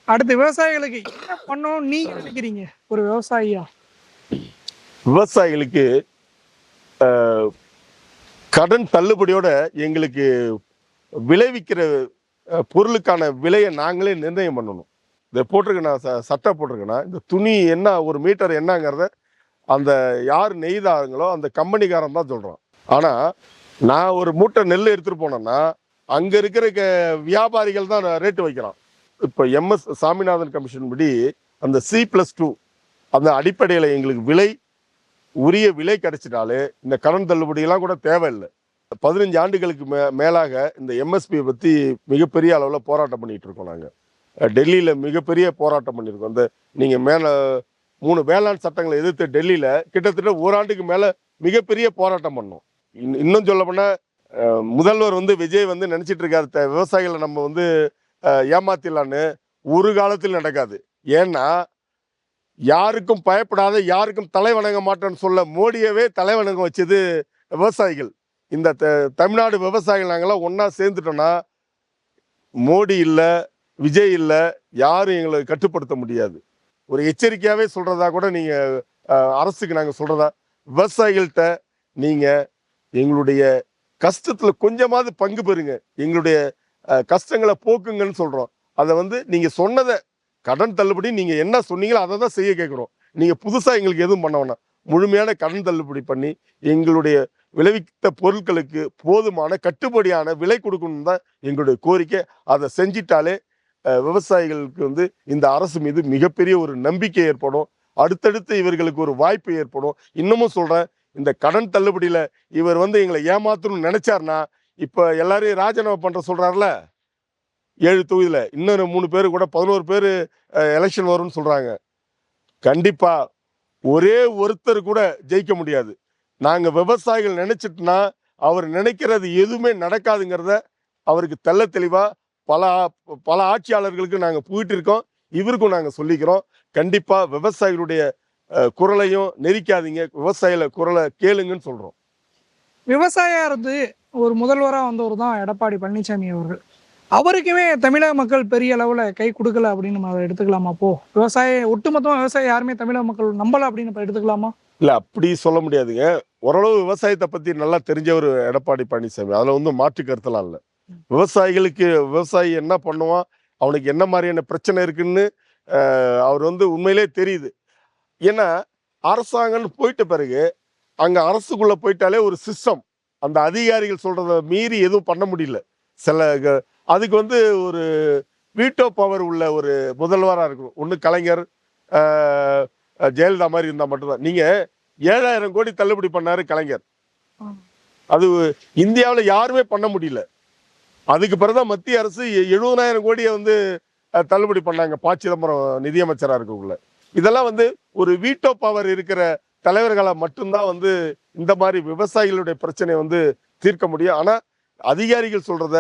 அடுத்த விவசாயிகளுக்கு என்ன பண்ணணும் நீங்க நினைக்கிறீங்க ஒரு விவசாயியா? விவசாயிகளுக்கு கடன் தள்ளுபடியோட எங்களுக்கு விளைவிக்கிற பொருளுக்கான விலையை நாங்களே நிர்ணயம் பண்ணணும். இதை போட்டிருக்கேன்னா, சட்டை போட்டிருக்கேன்னா, இந்த துணி என்ன ஒரு மீட்டர் என்னங்கிறத அந்த யார் நெய்தாங்களோ அந்த கம்பெனிக்காரன் தான் சொல்றான். ஆனா நான் ஒரு மூட்டை நெல் எடுத்துட்டு போனேன்னா அங்க இருக்கிற வியாபாரிகள் தான் ரேட்டு வைக்கிறான். இப்போ MS சாமிநாதன் கமிஷன் படி அந்த C+2 அந்த அடிப்படையில் எங்களுக்கு உரிய விலை கிடைச்சிட்டாலே இந்த கடன் தள்ளுபடியெல்லாம் கூட தேவையில்லை. 15 ஆண்டுகளுக்கு மேலாக இந்த MSP பற்றி மிகப்பெரிய அளவில் போராட்டம் பண்ணிட்டு இருக்கோம். நாங்கள் டெல்லியில் மிகப்பெரிய போராட்டம் பண்ணியிருக்கோம். இந்த நீங்கள் மேலே 3 வேளாண் சட்டங்களை எதிர்த்து டெல்லியில் கிட்டத்தட்ட ஓராண்டுக்கு மேலே மிகப்பெரிய போராட்டம் பண்ணோம். இன்னும் சொல்ல போனால் முதல்வர் வந்து விஜய் வந்து நினச்சிட்டு இருக்காரு விவசாயிகளை நம்ம வந்து ஏமாத்திடலான்னு. ஒரு காலத்தில் நடக்காது. ஏன்னா யாருக்கும் பயப்படாத, யாருக்கும் தலை வணங்க மாட்டேன்னு சொல்ல மோடியவே தலை வணங்க வச்சது விவசாயிகள். இந்த தமிழ்நாடு விவசாயிகள் நாங்களாம் ஒன்றா சேர்ந்துட்டோன்னா மோடி இல்லை, விஜய் இல்லை, யாரும் எங்களை கட்டுப்படுத்த முடியாது. ஒரு எச்சரிக்கையாகவே சொல்கிறதா கூட நீங்கள் அரசுக்கு நாங்கள் சொல்கிறதா, விவசாயிகள்கிட்ட நீங்கள் எங்களுடைய கஷ்டத்தில் கொஞ்சமாவது பங்கு பெறுங்க, எங்களுடைய கஷ்டங்களை போக்குங்கன்னு சொல்கிறோம். அதை வந்து நீங்கள் சொன்னதை கடன் தள்ளுபடி நீங்கள் என்ன சொன்னீங்களோ அதை தான் செய்ய கேட்குறோம். நீங்கள் புதுசாக எங்களுக்கு எதுவும் பண்ண வேணாம். முழுமையான கடன் தள்ளுபடி பண்ணி எங்களுடைய விளைவித்த பொருட்களுக்கு போதுமான கட்டுப்படியான விலை கொடுக்கணும் தான் எங்களுடைய கோரிக்கை. அதை செஞ்சிட்டாலே விவசாயிகளுக்கு வந்து இந்த அரசு மீது மிகப்பெரிய ஒரு நம்பிக்கை ஏற்படும். அடுத்தடுத்து இவர்களுக்கு ஒரு வாய்ப்பு ஏற்படும். இன்னமும் சொல்கிறேன், இந்த கடன் தள்ளுபடியில் இவர் வந்து எங்களை ஏமாத்தணும்னு நினைச்சார்னா இப்போ எல்லாரையும் ராஜினாமா பண்ணுற சொல்கிறாருல 7 தொகுதியில், இன்னொரு 3 பேர் கூட 11 பேர் எலெக்ஷன் வரும்னு சொல்கிறாங்க. கண்டிப்பாக ஒரே ஒருத்தர் கூட ஜெயிக்க முடியாது. நாங்கள் விவசாயிகள் நினைச்சிட்டுனா அவர் நினைக்கிறது எதுவுமே நடக்காதுங்கிறத அவருக்கு தெள்ள தெளிவாக பல ஆட்சியாளர்களுக்கு நாங்கள் போயிட்டு இருக்கோம். இவருக்கும் நாங்கள் சொல்லிக்கிறோம். கண்டிப்பாக விவசாயிகளுடைய குரலையும் நெரிக்காதீங்க, விவசாயில குரலை கேளுங்கன்னு சொல்கிறோம். விவசாயியா இருந்து ஒரு முதல்வராக வந்தவர் தான் எடப்பாடி பழனிசாமி அவர்கள். அவருக்குமே தமிழக மக்கள் பெரிய அளவில் கை கொடுக்கல அப்படின்னு நம்ம அதை எடுத்துக்கலாமா? ஒட்டுமொத்தமாக விவசாயம் யாருமே தமிழக மக்கள் நம்பலை அப்படின்னு நம்ம எடுத்துக்கலாமா? இல்லை, அப்படி சொல்ல முடியாதுங்க. ஓரளவு விவசாயத்தை பற்றி நல்லா தெரிஞ்சவர் எடப்பாடி பழனிசாமி. அதில் வந்து மாற்று கருத்தெல்லாம் இல்லை. விவசாயிகளுக்கு விவசாயி என்ன பண்ணுவான், அவனுக்கு என்ன மாதிரியான பிரச்சனை இருக்குன்னு அவர் வந்து உண்மையிலே தெரியுது. ஏன்னா அரசாங்கம்னு போயிட்ட பிறகு அங்கே அரசுக்குள்ளே போயிட்டாலே ஒரு சிஸ்டம், அந்த அதிகாரிகள் சொல்கிறத மீறி எதுவும் பண்ண முடியல. அதுக்கு வந்து ஒரு வீட்டோ பவர் உள்ள ஒரு முதல்வராக இருக்கணும். ஒன்று கலைஞர், ஜெயலலிதா மாதிரி இருந்தால் மட்டும்தான். நீங்கள் 7000 கோடி தள்ளுபடி பண்ணாரு கலைஞர். அது இந்தியாவில் யாருமே பண்ண முடியல. அதுக்கு பிறகுதான் மத்திய அரசு 70,000 கோடியை வந்து தள்ளுபடி பண்ணாங்க ப சிதம்பரம் நிதியமைச்சரா இருக்கக்குள்ள. இதெல்லாம் வந்து ஒரு வீட்டோ பவர் இருக்கிற தலைவர்களை மட்டும்தான் வந்து இந்த மாதிரி விவசாயிகளுடைய பிரச்சனையை வந்து தீர்க்க முடியும். ஆனா அதிகாரிகள் சொல்றத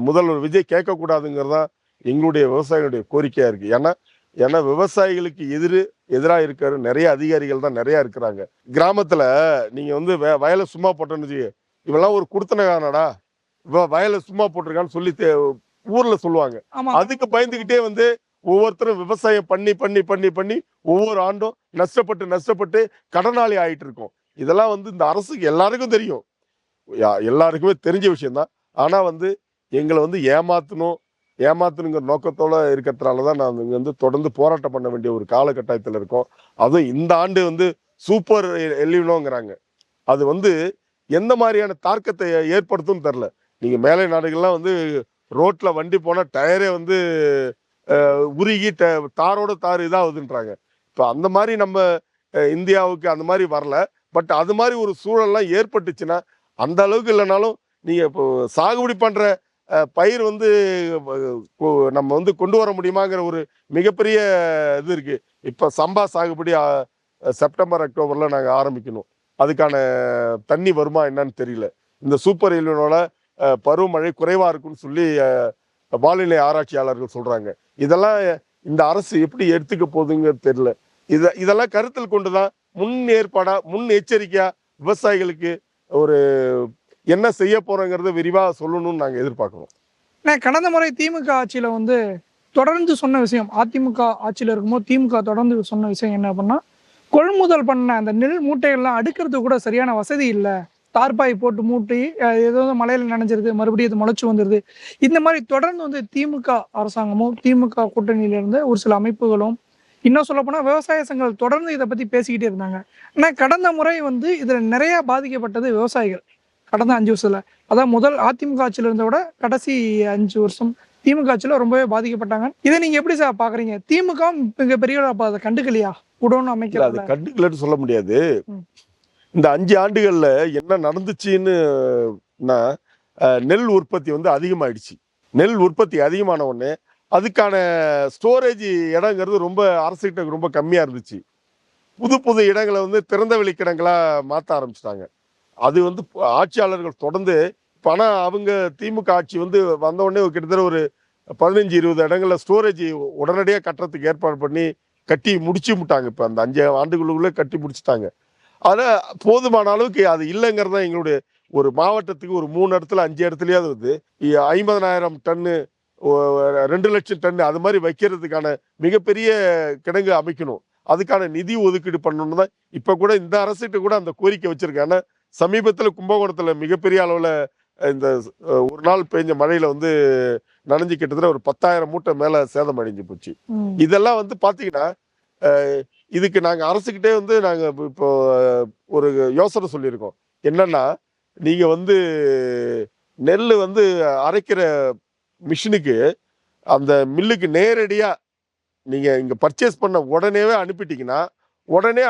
முதல்வர் விஜய் கேட்கக்கூடாதுங்கிறதா எங்களுடைய விவசாயிகளுடைய கோரிக்கையா இருக்கு. ஏன்னா விவசாயிகளுக்கு எதிராக இருக்கிற நிறைய அதிகாரிகள் தான் நிறைய இருக்கிறாங்க. கிராமத்துல நீங்க வந்து வயலை சும்மா போட்டோன்னு இவெல்லாம் ஒரு குடுத்தனகாரனடா, வயலை சும்மா போட்டிருக்கான்னு சொல்லி ஊர்ல சொல்லுவாங்க. அதுக்கு பயந்துகிட்டே வந்து ஒவ்வொருத்தரும் விவசாயம் பண்ணி பண்ணி பண்ணி பண்ணி ஒவ்வொரு ஆண்டும் நஷ்டப்பட்டு கடனாளி ஆயிட்டு இருக்கோம். இதெல்லாம் வந்து இந்த அரசுக்கு எல்லாருக்கும் தெரியும், எல்லாருக்குமே தெரிஞ்ச விஷயம்தான். ஆனா வந்து எங்களை வந்து ஏமாத்தணுங்கிற நோக்கத்தோட இருக்கிறதுனாலதான் நான் இங்க வந்து தொடர்ந்து போராட்டம் பண்ண வேண்டிய ஒரு காலகட்டாயத்தில் இருக்கோம். அதுவும் இந்த ஆண்டு வந்து சூப்பர் எல்லினோங்கிறாங்க. அது வந்து எந்த மாதிரியான தாக்கத்தை ஏற்படுத்தும்னு தெரியல. நீங்க மேலை நாடுகள்லாம் வந்து ரோட்ல வண்டி போனா டயரே வந்து உருகி தாரோட தார் இதாகுதுன்றாங்க. இப்போ அந்த மாதிரி நம்ம இந்தியாவுக்கு அந்த மாதிரி வரல. பட் அது மாதிரி ஒரு சூழல்லாம் ஏற்பட்டுச்சுன்னா, அந்த அளவுக்கு இல்லைனாலும் நீங்க இப்போ சாகுபடி பண்ற பயிர் வந்து நம்ம வந்து கொண்டு வர முடியுமாங்கிற ஒரு மிகப்பெரிய இது இருக்கு. இப்ப சம்பா சாகுபடி செப்டம்பர் அக்டோபர்ல நாங்க ஆரம்பிக்கணும். அதுக்கான தண்ணி வருமா என்னன்னு தெரியல. இந்த சூப்பர் எல்லினோல பருவமழை குறைவா இருக்குன்னு சொல்லி வானிலை ஆராய்ச்சியாளர்கள் சொல்றாங்க. இதெல்லாம் இந்த அரசு எப்படி எடுத்துக்க போகுதுங்கிறது தெரியல. இதெல்லாம் கருத்தில் கொண்டுதான் முன் எச்சரிக்கையா விவசாயிகளுக்கு ஒரு என்ன செய்ய போறோங்கிறத விரிவா சொல்லணும்னு நாங்க எதிர்பார்க்கிறோம். கடந்த முறை திமுக ஆட்சியில வந்து தொடர்ந்து சொன்ன விஷயம், அதிமுக ஆட்சியில இருக்கும்போது திமுக தொடர்ந்து சொன்ன விஷயம் என்ன அப்படின்னா, கொள்முதல் பண்ண அந்த நெல் மூட்டைகள்லாம் அடுக்கிறதுக்கு கூட சரியான வசதி இல்லை, தார்பாய் போட்டு மூட்டி ஏதோ மழையில நனைஞ்சிருது, மறுபடியும் இது முளைச்சு வந்துருது. இந்த மாதிரி தொடர்ந்து வந்து திமுக அரசாங்கமும் திமுக கூட்டணியில இருந்த ஒரு சில அமைப்புகளும், இன்னும் சொல்ல போனா விவசாய சங்கங்கள் தொடர்ந்து இதை பத்தி பேசிக்கிட்டே இருந்தாங்க. ஆனா கடந்த முறை வந்து இதுல நிறைய பாதிக்கப்பட்டது விவசாயிகள். கடந்த 5 வருஷத்துல, அதான் முதல் அதிமுக ஆட்சியில இருந்த விட கடைசி 5 வருஷம் திமுக ஆட்சியில ரொம்பவே பாதிக்கப்பட்டாங்க. இதை நீங்க எப்படி சார் பாக்குறீங்க? திமுக மிகப்பெரிய அதை கண்டுக்கலையா? குடோன்னு அமைக்கிறது கண்டுக்கலன்னு சொல்ல முடியாது. இந்த 5 ஆண்டுகள்ல என்ன நடந்துச்சுன்னு நெல் உற்பத்தி வந்து அதிகமாயிடுச்சு. நெல் உற்பத்தி அதிகமான உடனே அதுக்கான ஸ்டோரேஜ் இடங்கிறது ரொம்ப அரசுகிட்ட ரொம்ப கம்மியா இருந்துச்சு. புது இடங்களை வந்து திறந்த வெளி கிடங்களா மாற்ற ஆரம்பிச்சிட்டாங்க. அது வந்து ஆட்சியாளர்கள் தொடர்ந்து பணம் அவங்க திமுக ஆட்சி வந்து வந்த உடனே கிட்டத்தட்ட ஒரு 15-20 இடங்கள்ல ஸ்டோரேஜ் உடனடியாக கட்டுறதுக்கு ஏற்பாடு பண்ணி கட்டி முடிச்சுட்டாங்க. இப்போ அந்த 5 ஆண்டுகளுக்குள்ளே கட்டி முடிச்சுட்டாங்க. ஆனால் போதுமான அளவுக்கு அது இல்லைங்கிறது தான் எங்களுடைய ஒரு மாவட்டத்துக்கு ஒரு 3 இடத்துல 5 இடத்துலயாவது வந்து 50,000 டன்னு 2 லட்சம் டன்னு அது மாதிரி வைக்கிறதுக்கான மிகப்பெரிய கிடங்கு அமைக்கணும். அதுக்கான நிதி ஒதுக்கீடு பண்ணணும்னு தான் இப்போ கூட இந்த அரசுகிட்ட கூட அந்த கோரிக்கை வச்சிருக்கேன். ஆனால் சமீபத்தில் கும்பகோணத்தில் மிகப்பெரிய அளவில் இந்த ஒரு நாள் பெஞ்ச மழையில வந்து நனைஞ்சு கிட்டத்தட்ட ஒரு 10,000 மூட்டை மேல சேதம் அடைஞ்சு போச்சு. இதெல்லாம் வந்து பாத்தீங்கன்னா இதுக்கு நாங்க அரசுகிட்டே வந்து நாங்க இப்போ ஒரு யோசனை சொல்லியிருக்கோம். என்னன்னா, நீங்க வந்து நெல் வந்து அரைக்கிற மிஷினுக்கு அந்த மில்லுக்கு நேரடியா நீங்க இங்க பர்ச்சேஸ் பண்ண உடனேவே அனுப்பிட்டீங்கன்னா உடனே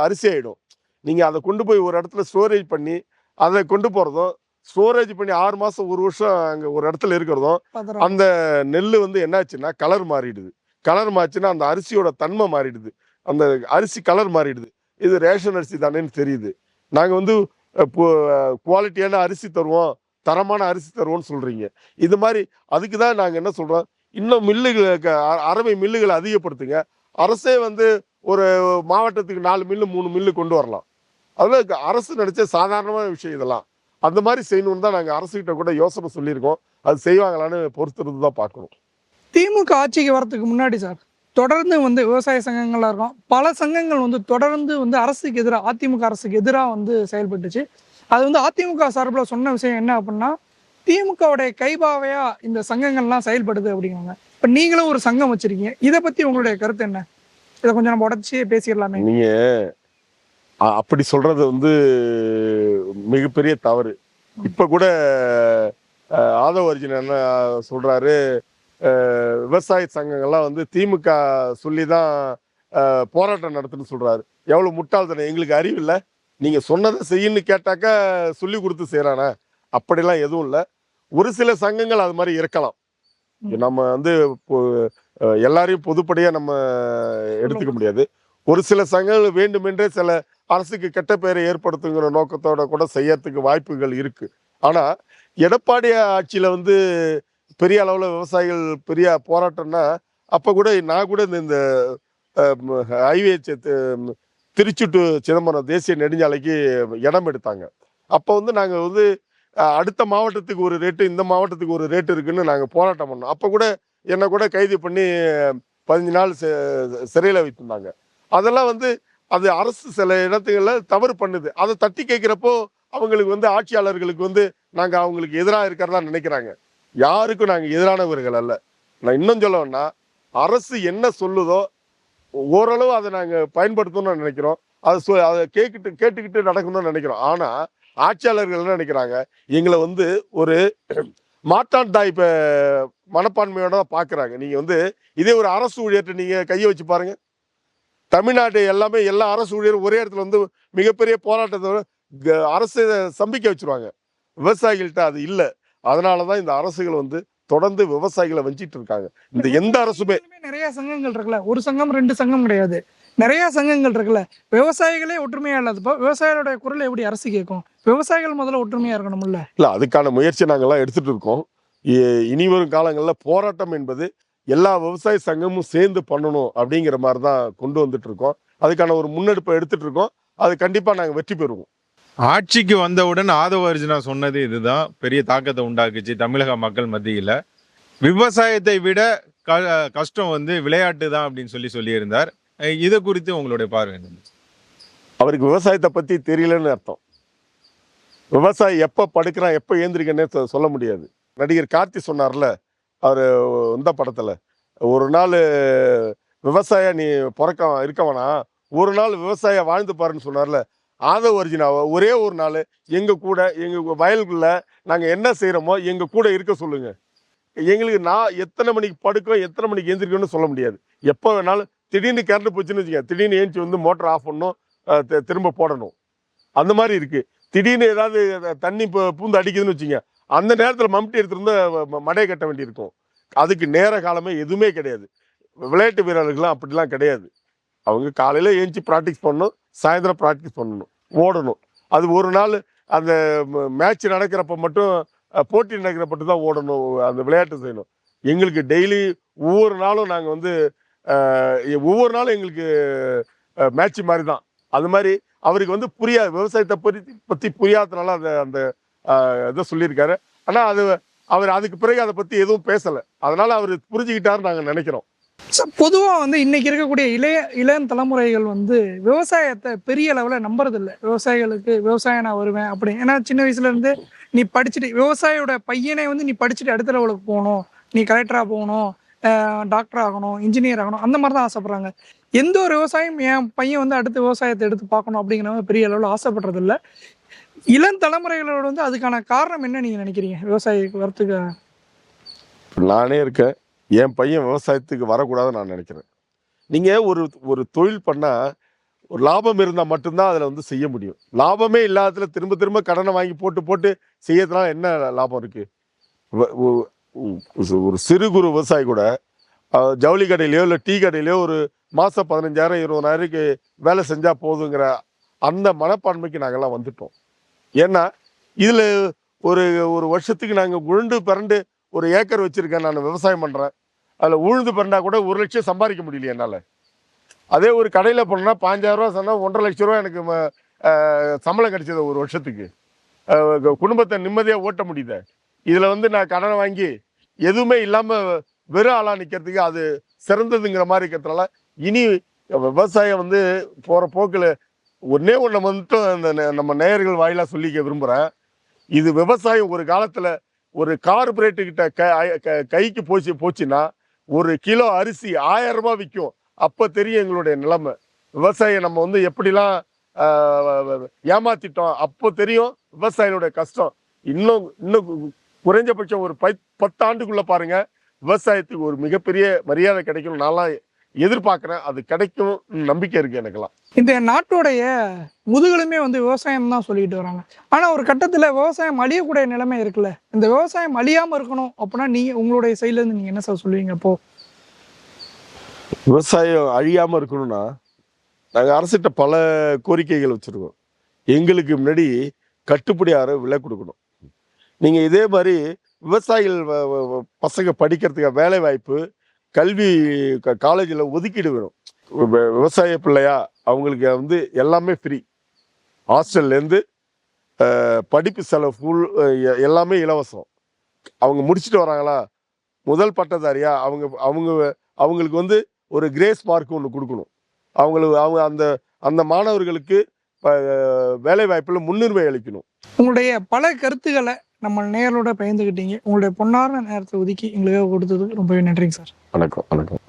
அரிசி ஆயிடும். நீங்க அதை கொண்டு போய் ஒரு இடத்துல ஸ்டோரேஜ் பண்ணி அதை கொண்டு போறதும், ஸ்டோரேஜ் பண்ணி 6 மாசம் 1 வருஷம் அங்க ஒரு இடத்துல இருக்கிறதும், அந்த நெல் வந்து என்னாச்சுன்னா கலர் மாறிடுது. கலர் மாறிச்சுன்னா அந்த அரிசியோட தன்மை மாறிடுது, அந்த அரிசி கலர் மாறிடுது. இது ரேஷன் அரிசி தானேன்னு தெரியுது. நாங்க வந்து குவாலிட்டியான அரிசி தருவோம், தரமான அரிசி தருவோம்னு சொல்றீங்க. இது மாதிரி அதுக்கு தான் நாங்க என்ன சொல்றோம், இன்னும் மில்லுகளுக்கு அரவை மில்லுகளை அதிகப்படுத்துங்க. அரசே வந்து ஒரு மாவட்டத்துக்கு 4 மில்லு 3 மில்லு கொண்டு வரலாம். அதுல அரசு நினைச்ச சாதாரணமான விஷயம் இதெல்லாம். அந்த மாதிரி செய்யணும்னு தான் நாங்க அரசுகிட்ட கூட யோசனை சொல்லியிருக்கோம். அது செய்வாங்களான்னு பொறுத்திருந்து தான் பார்க்கணும். திமுக ஆட்சிக்கு வரதுக்கு முன்னாடி சார் தொடர்ந்து வந்து விவசாய சங்கங்கள்லாம் இருக்கும். பல சங்கங்கள் வந்து தொடர்ந்து வந்து அரசுக்கு எதிராக, அதிமுக அரசுக்கு எதிராக வந்து செயல்பட்டுச்சு. அது வந்து அதிமுக சார்பில் சொன்ன விஷயம் என்ன அப்படின்னா, திமுகவுடைய கைபாவையா இந்த சங்கங்கள்லாம் செயல்படுது அப்படிங்கிறாங்க. இப்போ நீங்களும் ஒரு சங்கம் வச்சிருக்கீங்க, இதை பத்தி உங்களுடைய கருத்து என்ன? இதை கொஞ்சம் நம்ம உடச்சி பேசிடலாமே. நீங்க அப்படி சொல்றது வந்து மிகப்பெரிய தவறு. இப்ப கூட ஆதவ அர்ஜுன் என்ன சொல்றாரு, விவசாய சங்கங்கள்லாம் வந்து திமுக சொல்லிதான் போராட்டம் நடத்துன்னு சொல்றாரு. எவ்வளவு முட்டாள்தனம்! எங்களுக்கு அறிவு இல்லை, நீங்க சொன்னதை செய்யணும்னு கேட்டாக்கா சொல்லி கொடுத்து செய்யறானே? அப்படிலாம் எதுவும் இல்லை. ஒரு சில சங்கங்கள் அது மாதிரி இருக்கலாம். நம்ம வந்து எல்லாரையும் பொதுப்படையா நம்ம எடுத்துக்க முடியாது. ஒரு சில சங்கங்கள் வேண்டுமென்றே சில அரசுக்கு கெட்ட பெயரை ஏற்படுத்துங்கிற நோக்கத்தோட கூட செய்யறதுக்கு வாய்ப்புகள் இருக்கு. ஆனா எடப்பாடி ஆட்சியில வந்து பெரிய அளவுல விவசாயிகள் பெரிய போராட்டம்னா, அப்ப கூட நான் கூட இந்த ஹைவே திருச்சி டு சிதம்பரம் தேசிய நெடுஞ்சாலைக்கு இடம் எடுத்தாங்க. அப்போ வந்து நாங்க வந்து அடுத்த மாவட்டத்துக்கு ஒரு ரேட்டு, இந்த மாவட்டத்துக்கு ஒரு ரேட்டு இருக்குன்னு நாங்க போராட்டம் பண்ணோம். அப்ப கூட என்ன கூட கைது பண்ணி 15 நாள் சிறையில வைத்திருந்தாங்க. அதெல்லாம் வந்து அது அரசு சில இடத்துகள்ல தவறு பண்ணுது. அதை தட்டி கேட்கிறப்போ அவங்களுக்கு வந்து ஆட்சியாளர்களுக்கு வந்து நாங்க அவங்களுக்கு எதிராக இருக்கிறதா நினைக்கிறாங்க. யாருக்கும் நாங்க எதிரானவர்கள் அல்ல. நான் இன்னும் சொல்லணும்னா, அரசு என்ன சொல்லுதோ ஓரளவு அதை நாங்க பயன்படுத்தணும்னு நினைக்கிறோம். அதை கேட்டுக்கிட்டு நடக்கணும்னு நினைக்கிறோம். ஆனா ஆட்சியாளர்கள் என்ன நினைக்கிறாங்க, எங்களை வந்து ஒரு மாற்றான் தாய் மனப்பான்மையோட தான் பாக்குறாங்க. நீங்க வந்து இதே ஒரு அரசு ஊழியர்கிட்ட நீங்க கையை வச்சு பாருங்க. தமிழ்நாடு எல்லாமே எல்லா அரசு ஊழியரும் ஒரே இடத்துல வந்து மிகப்பெரிய போராட்டத்தை அரசு சம்பிக்க வச்சிருவாங்க. விவசாயிகள்கிட்ட அது இல்லை. அதனாலதான் இந்த அரசுகள் வந்து தொடர்ந்து விவசாயிகளை வஞ்சிட்டு இருக்காங்க. இந்த எந்த அரசுமே நிறைய சங்கங்கள் இருக்குல்ல, ஒரு சங்கம் 2 சங்கம் கிடையாது, நிறைய சங்கங்கள் இருக்குல்ல. விவசாயிகளே ஒற்றுமையா இல்லாதப்போ விவசாயிகளுடைய குரல் எப்படி அரசு கேட்கும்? விவசாயிகள் முதல்ல ஒற்றுமையா இருக்கணும்ல. இல்ல, அதுக்கான முயற்சி நாங்கெல்லாம் எடுத்துட்டு இருக்கோம். இனி வரும் காலங்களில் போராட்டம் என்பது எல்லா விவசாய சங்கமும் சேர்ந்து பண்ணணும் அப்படிங்கிற மாதிரி தான் கொண்டு வந்துட்டு இருக்கோம். அதுக்கான ஒரு முன்னெடுப்பை எடுத்துட்டு இருக்கோம். அது கண்டிப்பா நாங்க வெற்றி பெறுவோம். ஆட்சிக்கு வந்தவுடன் ஆதவ அர்ஜுனா சொன்னது இதுதான் பெரிய தாக்கத்தை உண்டாக்குச்சு தமிழக மக்கள் மத்தியில. விவசாயத்தை விட கஷ்டம் வந்து விளையாட்டு தான் அப்படின்னு சொல்லியிருந்தார். இதை குறித்து உங்களுடைய பார்வை என்ன? அவருக்கு விவசாயத்தை பத்தி தெரியலன்னு அர்த்தம். விவசாயி எப்ப படுக்கிறான் எப்ப ஏந்திரிக்கன்னு சொல்ல முடியாது. நடிகர் கார்த்தி சொன்னார்ல, அவரு இந்த படத்துல, ஒரு நாள் விவசாய நீ இருக்கவனா ஒரு நாள் விவசாய வாழ்ந்து பாருன்னு சொன்னார்ல. ஆதவ அர்ஜுனாவை ஒரே ஒரு நாள் எங்க கூட எங்க வயலுக்குள்ள நாங்க என்ன செய்யறோமோ எங்க கூட இருக்க சொல்லுங்க. எங்களுக்கு நான் எத்தனை மணிக்கு படுக்கோம் எத்தனை மணிக்கு எந்திரிக்கணும்னு சொல்ல முடியாது. எப்போ வேணாலும் திடீர்னு கரண்ட் போச்சுன்னு வச்சுக்கோங்க, திடீர்னு ஏஞ்சி வந்து மோட்டர் ஆஃப் பண்ணணும், திரும்ப போடணும். அந்த மாதிரி இருக்கு. திடீர்னு ஏதாவது தண்ணி பூந்து அடிக்குதுன்னு வச்சுங்க, அந்த நேரத்தில் மம்டி எடுத்துருந்து மடையை கட்ட வேண்டியிருக்கும். அதுக்கு நேர காலமே எதுவுமே கிடையாது. விளையாட்டு வீரர்களுக்கெல்லாம் அப்படிலாம் கிடையாது. அவங்க காலையில ஏஞ்சி ப்ராக்டிஸ் பண்ணணும், சாயந்தரம் ப்ராக்டிஸ் பண்ணணும், ஓடணும். அது ஒரு நாள் அந்த மேட்ச் நடக்கிறப்ப மட்டும், போட்டி நடக்கிறப்பட்டு தான் ஓடணும், அந்த விளையாட்டு செய்யணும். எங்களுக்கு டெய்லி ஒவ்வொரு நாளும் நாங்கள் வந்து ஒவ்வொரு நாளும் எங்களுக்கு மேட்ச் மாதிரி தான். அது மாதிரி அவருக்கு வந்து புரியாது, விவசாயத்தை பற்றி புரியாததுனால அந்த இதை சொல்லியிருக்காரு. ஆனால் அவர் அதுக்கு பிறகு அதை பற்றி எதுவும் பேசலை. அதனால அவர் புரிஞ்சுக்கிட்டாருன்னு நாங்கள் நினைக்கிறோம். பொதுவாக வந்து இன்னைக்கு இருக்கக்கூடிய இளம் தலைமுறைகள் வந்து விவசாயத்தை பெரிய அளவில் நம்புறதில்லை. விவசாயிகளுக்கு விவசாயம் நான் வருவேன் அப்படி. ஏன்னா சின்ன வயசுல இருந்து நீ படிச்சுட்டு விவசாயியோட பையனை வந்து நீ படிச்சுட்டு அடுத்த லெவலுக்கு போகணும், நீ கலெக்டராக போகணும், டாக்டர் ஆகணும், இன்ஜினியர் ஆகணும், அந்த மாதிரி தான் ஆசைப்படுறாங்க. எந்த ஒரு விவசாயம் என் பையன் வந்து அடுத்த விவசாயத்தை எடுத்து பார்க்கணும் அப்படிங்கிறவங்க பெரிய அளவில் ஆசைப்படுறதில்ல. இளம் தலைமுறைகளோட வந்து அதுக்கான காரணம் என்ன நீங்க நினைக்கிறீங்க விவசாயிக்கு வரத்துக்கு? நானே இருக்கேன், என் பையன் விவசாயத்துக்கு வரக்கூடாதுன்னு நான் நினைக்கிறேன். நீங்கள் ஒரு தொழில் பண்ணால் ஒரு லாபம் இருந்தால் மட்டும்தான் அதில் வந்து செய்ய முடியும். லாபமே இல்லாததுல திரும்ப திரும்ப கடனை வாங்கி போட்டு செய்யறதுனால என்ன லாபம் இருக்குது? ஒரு சிறு குறு விவசாயி கூட ஜவுளி கடையிலையோ இல்லை டீ கடையிலையோ ஒரு மாதம் 15,000 20,000 வேலை செஞ்சால் போதுங்கிற அந்த மனப்பான்மைக்கு நாங்கள்லாம் வந்துட்டோம். ஏன்னா இதில் ஒரு வருஷத்துக்கு நாங்கள் உழுண்டு பிறண்டு ஒரு ஏக்கர் வச்சுருக்கேன், நான் விவசாயம் பண்ணுறேன். அதில் உழுந்து பிறண்டா கூட 1 லட்சம் சம்பாதிக்க முடியல என்னால். அதே ஒரு கடையில் போனோம்னா 5,000 ரூபா சொன்னால் 1,50,000 ரூபா எனக்கு சம்பளம் கிடைச்சது ஒரு வருஷத்துக்கு. குடும்பத்தை நிம்மதியாக ஓட்ட முடியுது. இதில் வந்து நான் கடனை வாங்கி எதுவுமே இல்லாமல் வெறும் ஆளாக நிற்கிறதுக்கு அது சிறந்ததுங்கிற மாதிரி இருக்கிறதுனால இனி விவசாயம் வந்து போகிற போக்கில் ஒன்றே ஒன்று மட்டும் அந்த நம்ம நேயர்கள் வாயிலாக சொல்லிக்க விரும்புகிறேன். இது விவசாயம் ஒரு காலத்தில் ஒரு கார்பரேட்டுக்கிட்ட கைக்கு போச்சுன்னா ஒரு கிலோ அரிசி 1000 ரூபாய் விற்கும். அப்போ தெரியும் எங்களுடைய நிலைமை. விவசாயம் நம்ம வந்து எப்படிலாம் ஏமாத்திட்டோம் அப்போ தெரியும் விவசாயினுடைய கஷ்டம். இன்னும் குறைஞ்சபட்சம் ஒரு 10 ஆண்டுக்குள்ள பாருங்க, விவசாயத்துக்கு ஒரு மிகப்பெரிய மரியாதை கிடைக்கும். நான்லாம் எதிர்பார்க்குறேன். அது கிடைக்கும் நம்பிக்கை இருக்கு எனக்கெல்லாம். இந்த நாட்டோடைய முதுகெலுமே வந்து விவசாயம் தான் சொல்லிட்டு வராங்க. ஆனா ஒரு கட்டத்துல விவசாயம் அழியக்கூடிய நிலைமை இருக்குல்ல. இந்த விவசாயம் அழியாம இருக்கணும் அப்படின்னா நீங்க உங்களுடைய சைட்ல இருந்து நீங்க என்ன சார் சொல்லுவீங்க அப்போ? விவசாயம் அழியாம இருக்கணும்னா நாங்க அரசிட்ட பல கோரிக்கைகள் வச்சிருக்கோம். எங்களுக்கு முன்னாடி கட்டுப்படியார விலை கொடுக்கணும். நீங்க இதே மாதிரி விவசாயிகள் பசங்க படிக்கிறதுக்கு வேலை வாய்ப்பு, கல்வி காலேஜில் ஒதுக்கீடு வேணும். விவசாய பிள்ளையா அவங்களுக்கு வந்து எல்லாமே ஃப்ரீ. ஹாஸ்டல்லேருந்து படிப்பு செலவு ஃபுல் எல்லாமே இலவசம். அவங்க முடிச்சுட்டு வராங்களா, முதல் பட்டதாரியா அவங்களுக்கு வந்து ஒரு கிரேஸ் மார்க் ஒன்று கொடுக்கணும். அவங்க அந்த அந்த மாணவர்களுக்கு வேலை வாய்ப்பில் முன்னுரிமை அளிக்கணும். உங்களுடைய பல கருத்துக்களை நம்ம நேரோட பகிர்ந்துக்கிட்டீங்க. உங்களுடைய பொன்னான நேரத்தை ஒதுக்கி எங்களுக்காக கொடுத்ததுக்கு ரொம்பவே நன்றிங்க சார். வணக்கம்.